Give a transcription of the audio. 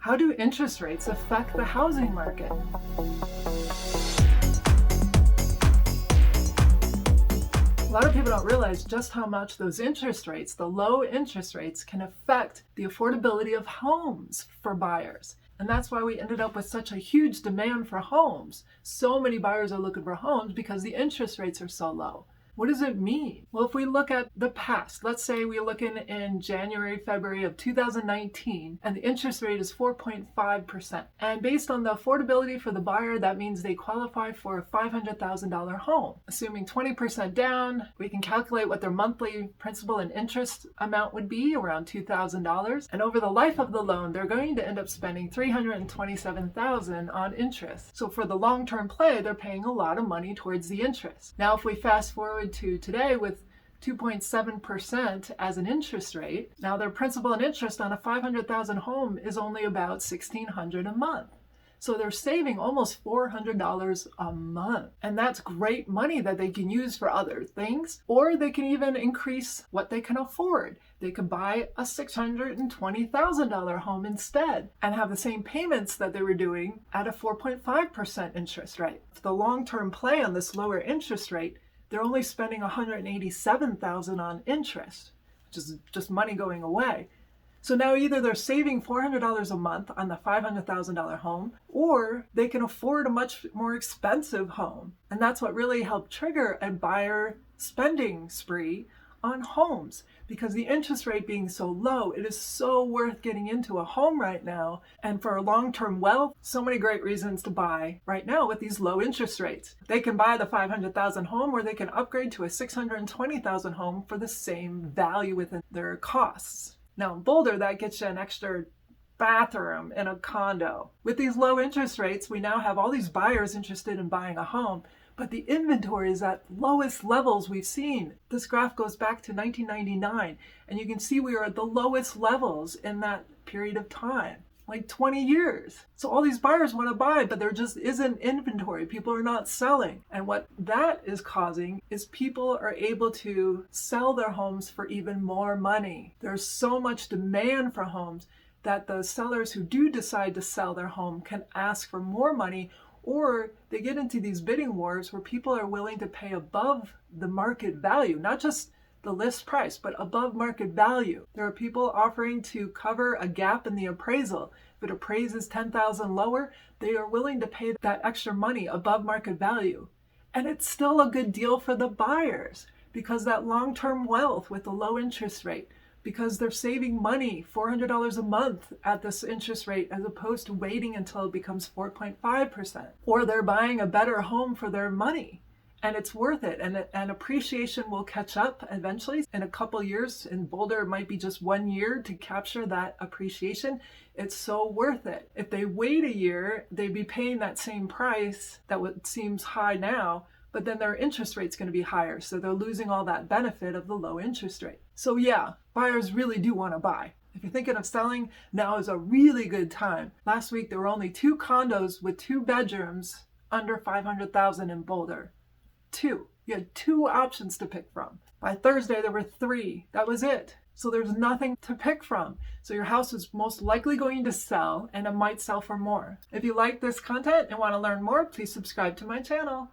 How do interest rates affect the housing market? A lot of people don't realize just how much those interest rates, the low interest rates, can affect the affordability of homes for buyers. And that's why we ended up with such a huge demand for homes. So many buyers are looking for homes because the interest rates are so low. What does it mean? Well, if we look at the past, let's say we're looking in January, February of 2019, and the interest rate is 4.5%. And based on the affordability for the buyer, that means they qualify for a $500,000 home. Assuming 20% down, we can calculate what their monthly principal and interest amount would be, around $2,000. And over the life of the loan, they're going to end up spending $327,000 on interest. So for the long-term play, they're paying a lot of money towards the interest. Now, if we fast forward to today with 2.7% as an interest rate, now their principal and interest on a $500,000 home is only about $1,600 a month. So they're saving almost $400 a month. And that's great money that they can use for other things, or they can even increase what they can afford. They could buy a $620,000 home instead and have the same payments that they were doing at a 4.5% interest rate. For the long-term play on this lower interest rate, they're only spending $187,000 on interest, which is just money going away. So now either they're saving $400 a month on the $500,000 home, or they can afford a much more expensive home. And that's what really helped trigger a buyer spending spree on homes, because the interest rate being so low, it is so worth getting into a home right now. And for long-term wealth, so many great reasons to buy right now with these low interest rates. They can buy the $500,000 home, or they can upgrade to a $620,000 home for the same value within their costs. Now in Boulder, that gets you an extra bathroom in a condo. With these low interest rates, we now have all these buyers interested in buying a home, but the inventory is at lowest levels we've seen. This graph goes back to 1999, and you can see we are at the lowest levels in that period of time, like 20 years. So all these buyers want to buy, but there just isn't inventory. People are not selling. And what that is causing is people are able to sell their homes for even more money. There's so much demand for homes that the sellers who do decide to sell their home can ask for more money, or they get into these bidding wars where people are willing to pay above the market value, not just the list price, but above market value. There are people offering to cover a gap in the appraisal. If it appraises $10,000 lower, they are willing to pay that extra money above market value. And it's still a good deal for the buyers, because that long-term wealth with the low interest rate, because they're saving money, $400 a month at this interest rate, as opposed to waiting until it becomes 4.5%. Or they're buying a better home for their money, and it's worth it. And appreciation will catch up eventually. In a couple years, in Boulder, it might be just 1 year to capture that appreciation. It's so worth it. If they wait a year, they'd be paying that same price that seems high now, but then their interest rate's going to be higher. So they're losing all that benefit of the low interest rate. So yeah, buyers really do want to buy. If you're thinking of selling, now is a really good time. Last week, there were only 2 condos with 2 bedrooms under $500,000 in Boulder. 2. You had 2 options to pick from. By Thursday, there were 3. That was it. So there's nothing to pick from. So your house is most likely going to sell, and it might sell for more. If you like this content and want to learn more, please subscribe to my channel.